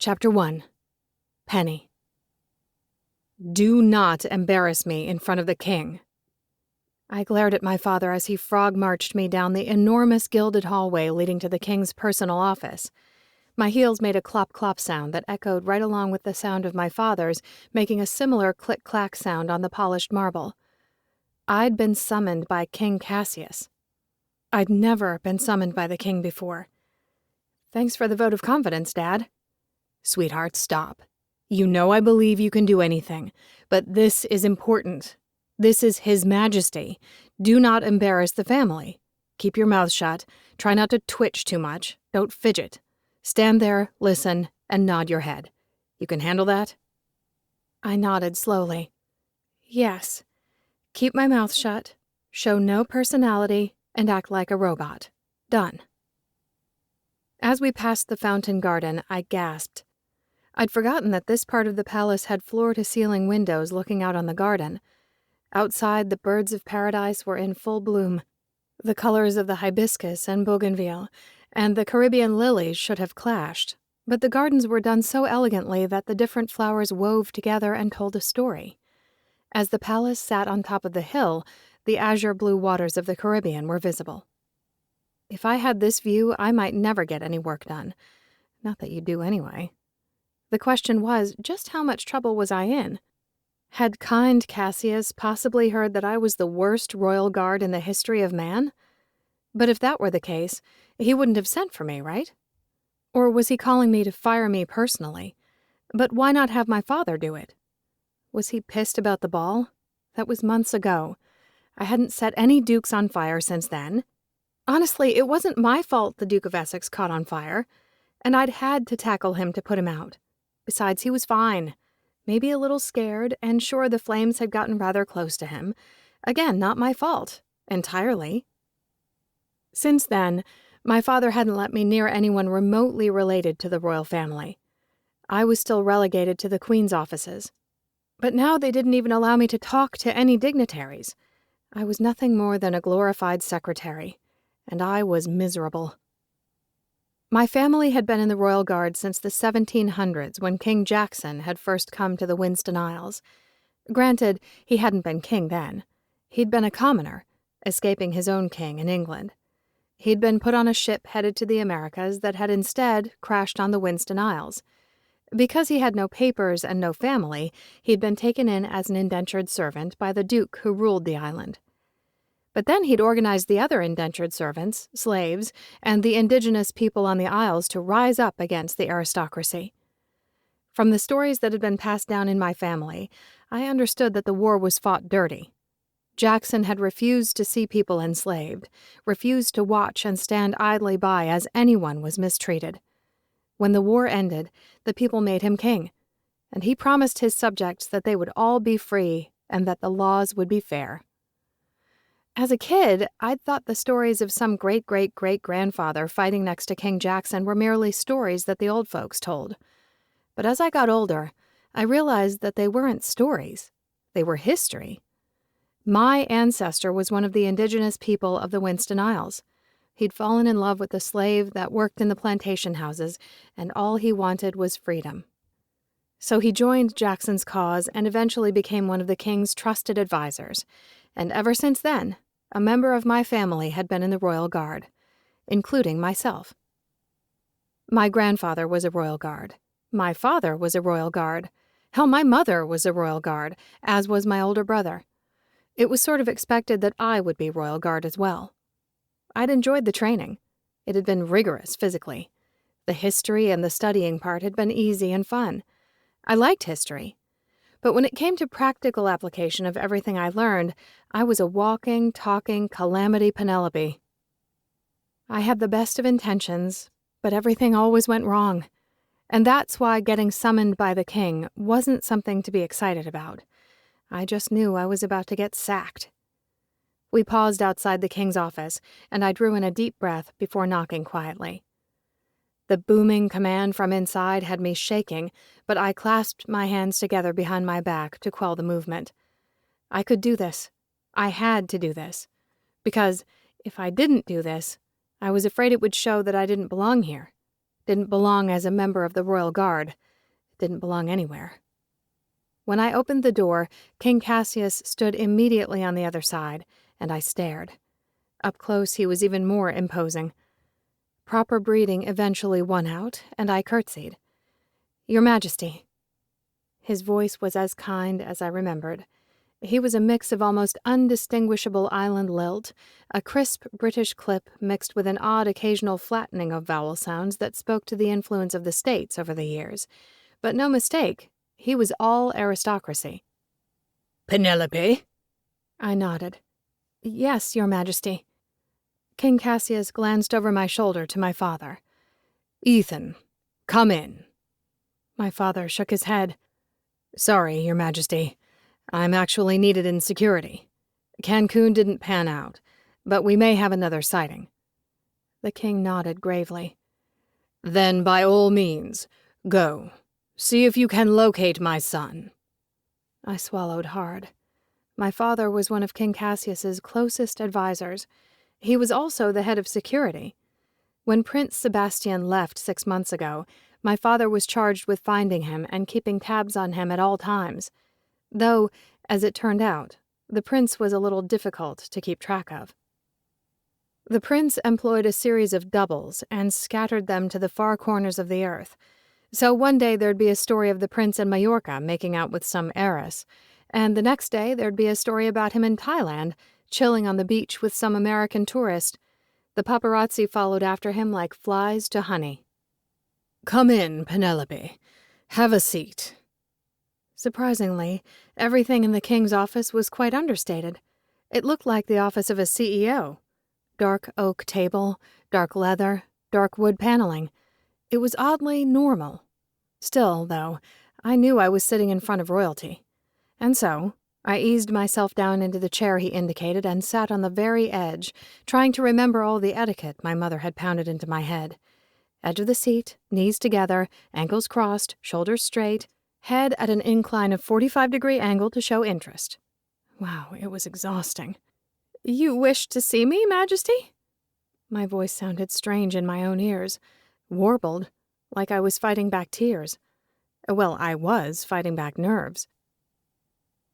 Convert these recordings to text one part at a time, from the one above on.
Chapter 1. Penny. Do not embarrass me in front of the king. I glared at my father as he frog-marched me down the enormous gilded hallway leading to the king's personal office. My heels made a clop-clop sound that echoed right along with the sound of my father's, making a similar click-clack sound on the polished marble. I'd been summoned by King Cassius. I'd never been summoned by the king before. Thanks for the vote of confidence, Dad. Sweetheart, stop. You know I believe you can do anything, but this is important. This is His Majesty. Do not embarrass the family. Keep your mouth shut. Try not to twitch too much. Don't fidget. Stand there, listen, and nod your head. You can handle that? I nodded slowly. Yes. Keep my mouth shut, show no personality, and act like a robot. Done. As we passed the fountain garden, I gasped. I'd forgotten that this part of the palace had floor-to-ceiling windows looking out on the garden. Outside, the birds of paradise were in full bloom. The colors of the hibiscus and bougainville and the Caribbean lilies should have clashed, but the gardens were done so elegantly that the different flowers wove together and told a story. As the palace sat on top of the hill, the azure-blue waters of the Caribbean were visible. If I had this view, I might never get any work done. Not that you do anyway. The question was, just how much trouble was I in? Had kind Cassius possibly heard that I was the worst royal guard in the history of man? But if that were the case, he wouldn't have sent for me, right? Or was he calling me to fire me personally? But why not have my father do it? Was he pissed about the ball? That was months ago. I hadn't set any dukes on fire since then. Honestly, it wasn't my fault the Duke of Essex caught on fire, and I'd had to tackle him to put him out. Besides, he was fine. Maybe a little scared, and sure the flames had gotten rather close to him. Again, not my fault. Entirely. Since then, my father hadn't let me near anyone remotely related to the royal family. I was still relegated to the Queen's offices. But now they didn't even allow me to talk to any dignitaries. I was nothing more than a glorified secretary, and I was miserable. My family had been in the Royal Guard since the 1700s when King Jackson had first come to the Winston Isles. Granted, he hadn't been king then. He'd been a commoner, escaping his own king in England. He'd been put on a ship headed to the Americas that had instead crashed on the Winston Isles. Because he had no papers and no family, he'd been taken in as an indentured servant by the Duke who ruled the island. But then he'd organized the other indentured servants, slaves, and the indigenous people on the Isles to rise up against the aristocracy. From the stories that had been passed down in my family, I understood that the war was fought dirty. Jackson had refused to see people enslaved, refused to watch and stand idly by as anyone was mistreated. When the war ended, the people made him king, and he promised his subjects that they would all be free and that the laws would be fair. As a kid, I'd thought the stories of some great-great-great-grandfather fighting next to King Jackson were merely stories that the old folks told. But as I got older, I realized that they weren't stories. They were history. My ancestor was one of the indigenous people of the Winston Isles. He'd fallen in love with a slave that worked in the plantation houses, and all he wanted was freedom. So he joined Jackson's cause and eventually became one of the king's trusted advisors, and ever since then, a member of my family had been in the Royal Guard, including myself. My grandfather was a Royal Guard. My father was a Royal Guard. Hell, my mother was a Royal Guard, as was my older brother. It was sort of expected that I would be Royal Guard as well. I'd enjoyed the training. It had been rigorous physically. The history and the studying part had been easy and fun. I liked history. But when it came to practical application of everything I learned, I was a walking, talking calamity Penelope. I had the best of intentions, but everything always went wrong. And that's why getting summoned by the king wasn't something to be excited about. I just knew I was about to get sacked. We paused outside the king's office, and I drew in a deep breath before knocking quietly. The booming command from inside had me shaking, but I clasped my hands together behind my back to quell the movement. I could do this. I had to do this. Because if I didn't do this, I was afraid it would show that I didn't belong here. didn't belong as a member of the royal guard, didn't belong anywhere. When I opened the door, King Cassius stood immediately on the other side, and I stared. Up close, he was even more imposing. Proper breeding eventually won out, and I curtsied. "Your Majesty." His voice was as kind as I remembered. He was a mix of almost undistinguishable island lilt, a crisp British clip mixed with an odd occasional flattening of vowel sounds that spoke to the influence of the States over the years. But no mistake, he was all aristocracy. "Penelope?" I nodded. "Yes, Your Majesty." King Cassius glanced over my shoulder to my father. "Ethan, come in." My father shook his head. "Sorry, Your Majesty. I'm actually needed in security. Cancun didn't pan out, but we may have another sighting." The king nodded gravely. "Then by all means, go. See if you can locate my son." I swallowed hard. My father was one of King Cassius's closest advisors. He was also the head of security. When Prince Sebastian left 6 months ago, my father was charged with finding him and keeping tabs on him at all times. Though, as it turned out, the prince was a little difficult to keep track of. The prince employed a series of doubles and scattered them to the far corners of the earth. So one day there'd be a story of the prince in Majorca making out with some heiress, and the next day there'd be a story about him in Thailand, chilling on the beach with some American tourist. The paparazzi followed after him like flies to honey. "Come in, Penelope. Have a seat." Surprisingly, everything in the king's office was quite understated. It looked like the office of a CEO. Dark oak table, dark leather, dark wood paneling. It was oddly normal. Still, though, I knew I was sitting in front of royalty. And so, I eased myself down into the chair he indicated and sat on the very edge, trying to remember all the etiquette my mother had pounded into my head. Edge of the seat, knees together, ankles crossed, shoulders straight, head at an incline of 45-degree angle to show interest. Wow, it was exhausting. "You wished to see me, Majesty?" My voice sounded strange in my own ears, warbled, like I was fighting back tears. Well, I was fighting back nerves.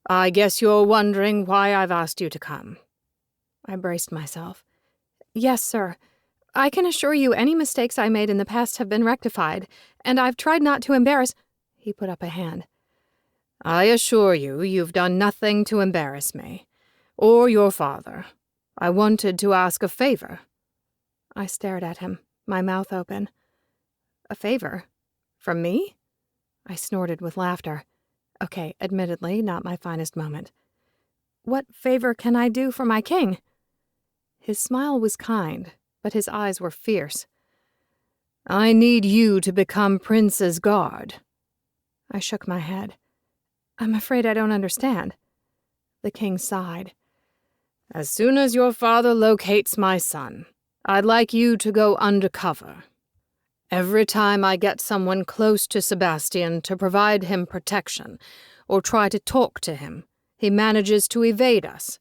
"I guess you're wondering why I've asked you to come." I braced myself. "Yes, sir. I can assure you any mistakes I made in the past have been rectified, and I've tried not to embarrass—" He put up a hand. "I assure you you've done nothing to embarrass me, or your father. I wanted to ask a favor." I stared at him, my mouth open. "A favor? From me?" I snorted with laughter. Okay, admittedly, not my finest moment. "What favor can I do for my king?" His smile was kind, but his eyes were fierce. "I need you to become Prince's guard." I shook my head. "I'm afraid I don't understand." The king sighed. "As soon as your father locates my son, I'd like you to go undercover. Every time I get someone close to Sebastian to provide him protection or try to talk to him, he manages to evade us.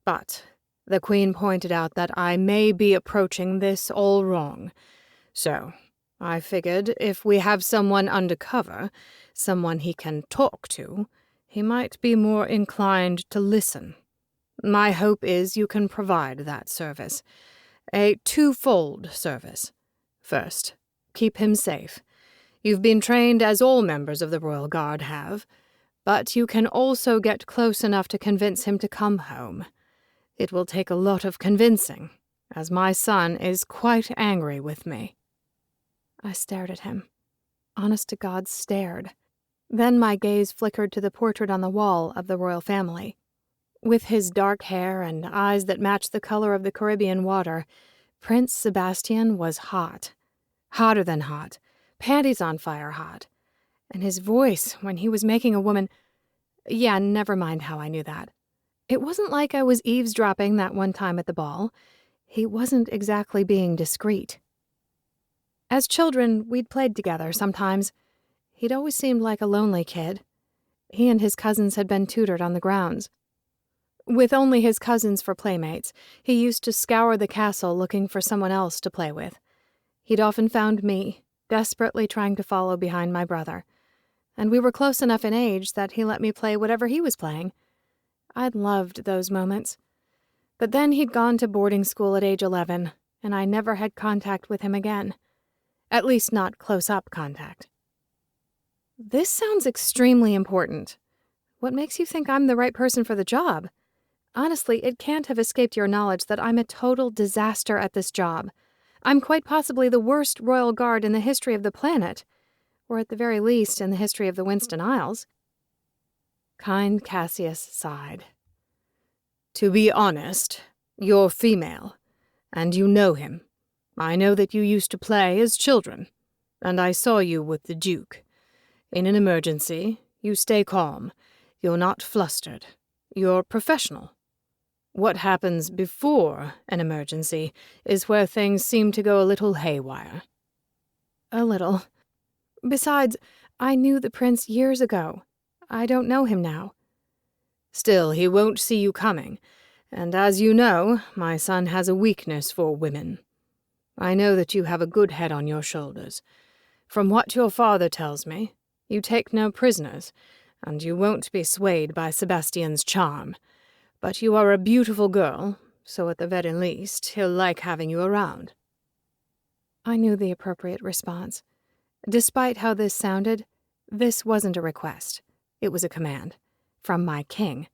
But the Queen pointed out that I may be approaching this all wrong. So I figured if we have someone undercover, someone he can talk to, he might be more inclined to listen. My hope is you can provide that service. A twofold service. First, keep him safe. You've been trained as all members of the Royal Guard have, but you can also get close enough to convince him to come home. It will take a lot of convincing, as my son is quite angry with me." I stared at him. Honest to God, stared. Then my gaze flickered to the portrait on the wall of the royal family. With his dark hair and eyes that matched the color of the Caribbean water, Prince Sebastian was hot. Hotter than hot. Panties on fire hot. And his voice when he was making a woman— Yeah, never mind how I knew that. It wasn't like I was eavesdropping that one time at the ball. He wasn't exactly being discreet. As children, we'd played together sometimes. He'd always seemed like a lonely kid. He and his cousins had been tutored on the grounds. With only his cousins for playmates, he used to scour the castle looking for someone else to play with. He'd often found me, desperately trying to follow behind my brother. And we were close enough in age that he let me play whatever he was playing. I'd loved those moments. But then he'd gone to boarding school at age 11, and I never had contact with him again. At least not close-up contact. This sounds extremely important. What makes you think I'm the right person for the job? Honestly, it can't have escaped your knowledge that I'm a total disaster at this job. I'm quite possibly the worst royal guard in the history of the planet, or at the very least in the history of the Winston Isles. Kind Cassius sighed. To be honest, you're female, and you know him. I know that you used to play as children, and I saw you with the Duke. In an emergency, you stay calm. You're not flustered. You're professional. What happens before an emergency is where things seem to go a little haywire. A little. Besides, I knew the prince years ago. I don't know him now. Still, he won't see you coming, and as you know, my son has a weakness for women. I know that you have a good head on your shoulders. From what your father tells me, you take no prisoners, and you won't be swayed by Sebastian's charm. But you are a beautiful girl, so at the very least, he'll like having you around. I knew the appropriate response. Despite how this sounded, this wasn't a request. It was a command. From my king.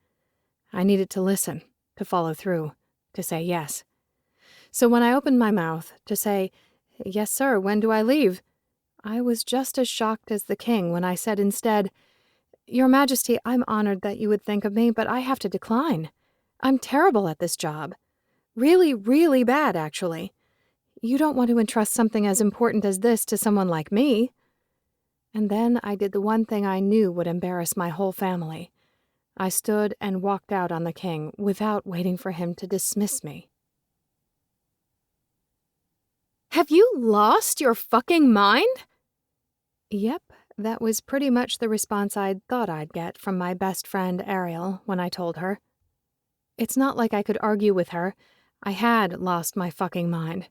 I needed to listen, to follow through, to say yes. So when I opened my mouth to say, "Yes, sir, when do I leave?" I was just as shocked as the king when I said instead, "Your Majesty, I'm honored that you would think of me, but I have to decline. I'm terrible at this job. Really, really bad, actually. You don't want to entrust something as important as this to someone like me." And then I did the one thing I knew would embarrass my whole family. I stood and walked out on the king without waiting for him to dismiss me. Have you lost your fucking mind? Yep, that was pretty much the response I'd thought I'd get from my best friend Ariel when I told her. It's not like I could argue with her. I had lost my fucking mind.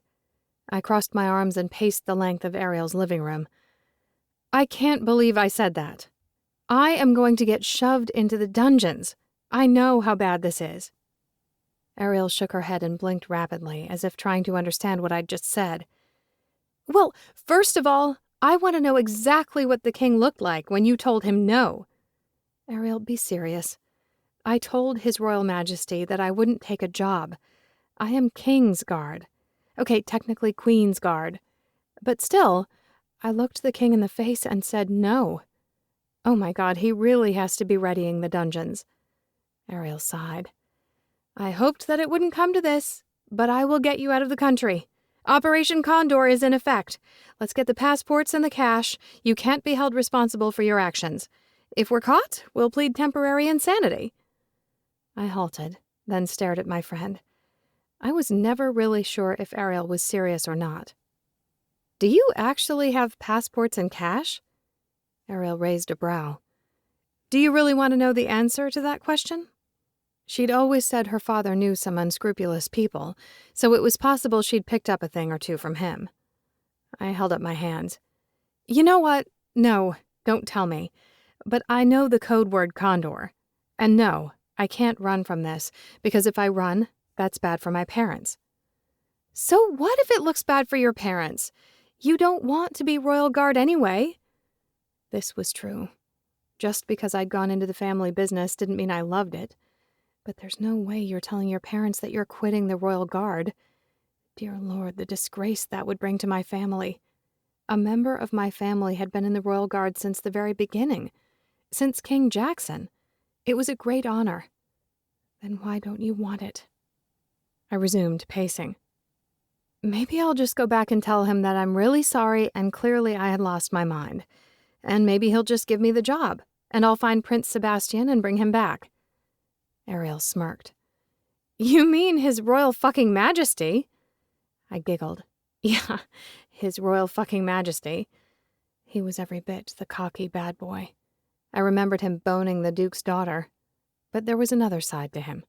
I crossed my arms and paced the length of Ariel's living room. I can't believe I said that. I am going to get shoved into the dungeons. I know how bad this is. Ariel shook her head and blinked rapidly, as if trying to understand what I'd just said. Well, first of all, I want to know exactly what the king looked like when you told him no. Ariel, be serious. I told His Royal Majesty that I wouldn't take a job. I am King's Guard. Okay, technically Queen's Guard. But still, I looked the king in the face and said no. Oh my God, he really has to be readying the dungeons. Ariel sighed. I hoped that it wouldn't come to this, but I will get you out of the country. Operation Condor is in effect. Let's get the passports and the cash. You can't be held responsible for your actions. If we're caught, we'll plead temporary insanity. I halted, then stared at my friend. I was never really sure if Ariel was serious or not. Do you actually have passports and cash? Ariel raised a brow. Do you really want to know the answer to that question? She'd always said her father knew some unscrupulous people, so it was possible she'd picked up a thing or two from him. I held up my hands. You know what? No, don't tell me. But I know the code word Condor. And no, I can't run from this, because if I run, that's bad for my parents. So what if it looks bad for your parents? You don't want to be Royal Guard anyway. This was true. Just because I'd gone into the family business didn't mean I loved it. But there's no way you're telling your parents that you're quitting the Royal Guard. Dear Lord, the disgrace that would bring to my family. A member of my family had been in the Royal Guard since the very beginning. Since King Jackson. It was a great honor. Then why don't you want it? I resumed pacing. Maybe I'll just go back and tell him that I'm really sorry and clearly I had lost my mind. And maybe he'll just give me the job, and I'll find Prince Sebastian and bring him back. Ariel smirked. You mean His Royal fucking Majesty? I giggled. Yeah, His Royal fucking Majesty. He was every bit the cocky bad boy. I remembered him boning the Duke's daughter. But there was another side to him.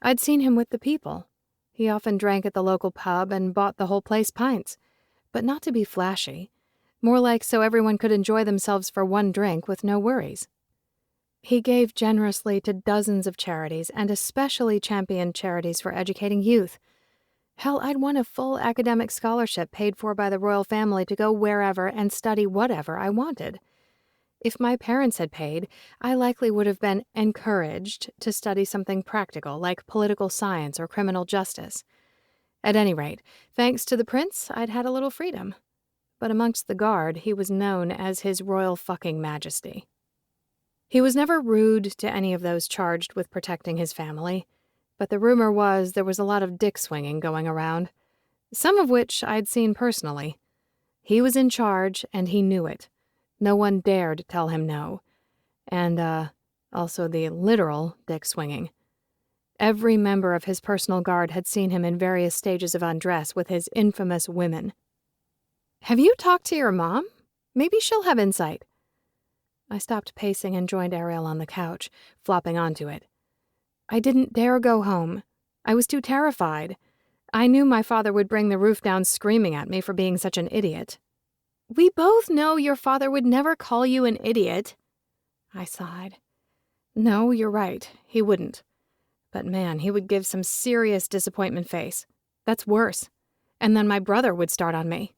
I'd seen him with the people. He often drank at the local pub and bought the whole place pints. But not to be flashy. More like so everyone could enjoy themselves for one drink with no worries. He gave generously to dozens of charities and especially championed charities for educating youth. Hell, I'd won a full academic scholarship paid for by the royal family to go wherever and study whatever I wanted. If my parents had paid, I likely would have been encouraged to study something practical like political science or criminal justice. At any rate, thanks to the prince, I'd had a little freedom. But amongst the guard, he was known as His Royal Fucking Majesty. He was never rude to any of those charged with protecting his family, but the rumor was there was a lot of dick swinging going around, some of which I'd seen personally. He was in charge, and he knew it. No one dared tell him no. And, also the literal dick swinging. Every member of his personal guard had seen him in various stages of undress with his infamous women. Have you talked to your mom? Maybe she'll have insight. I stopped pacing and joined Ariel on the couch, flopping onto it. I didn't dare go home. I was too terrified. I knew my father would bring the roof down screaming at me for being such an idiot. We both know your father would never call you an idiot. I sighed. No, you're right. He wouldn't. But man, he would give some serious disappointment face. That's worse. And then my brother would start on me.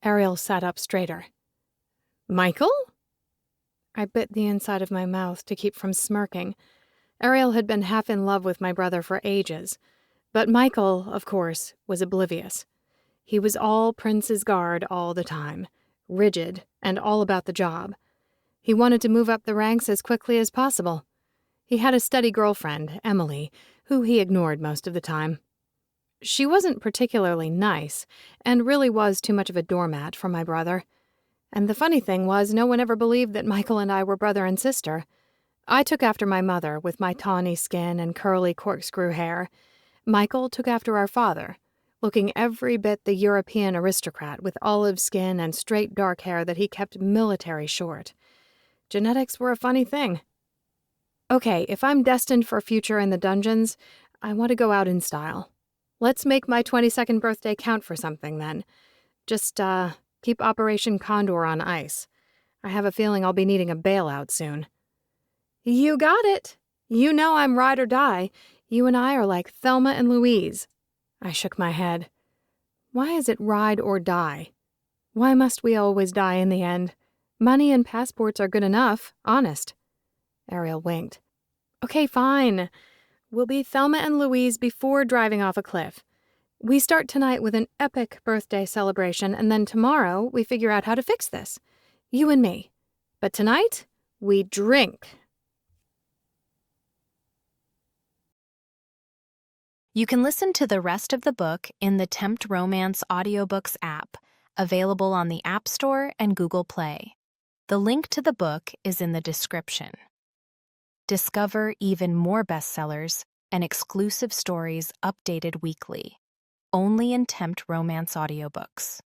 Ariel sat up straighter. Michael? I bit the inside of my mouth to keep from smirking. Ariel had been half in love with my brother for ages. But Michael, of course, was oblivious. He was all Prince's guard all the time, rigid and all about the job. He wanted to move up the ranks as quickly as possible. He had a steady girlfriend, Emily, who he ignored most of the time. She wasn't particularly nice, and really was too much of a doormat for my brother. And the funny thing was, no one ever believed that Michael and I were brother and sister. I took after my mother with my tawny skin and curly corkscrew hair. Michael took after our father, looking every bit the European aristocrat with olive skin and straight dark hair that he kept military short. Genetics were a funny thing. Okay, if I'm destined for a future in the dungeons, I want to go out in style. Let's make my 22nd birthday count for something, then. Just, keep Operation Condor on ice. I have a feeling I'll be needing a bailout soon. You got it. You know I'm ride or die. You and I are like Thelma and Louise. I shook my head. Why is it ride or die? Why must we always die in the end? Money and passports are good enough, honest. Ariel winked. Okay, fine. We'll be Thelma and Louise before driving off a cliff. We start tonight with an epic birthday celebration, and then tomorrow we figure out how to fix this. You and me. But tonight, we drink. You can listen to the rest of the book in the Tempt Romance audiobooks app, available on the App Store and Google Play. The link to the book is in the description. Discover even more bestsellers and exclusive stories updated weekly, only in Tempt Romance audiobooks.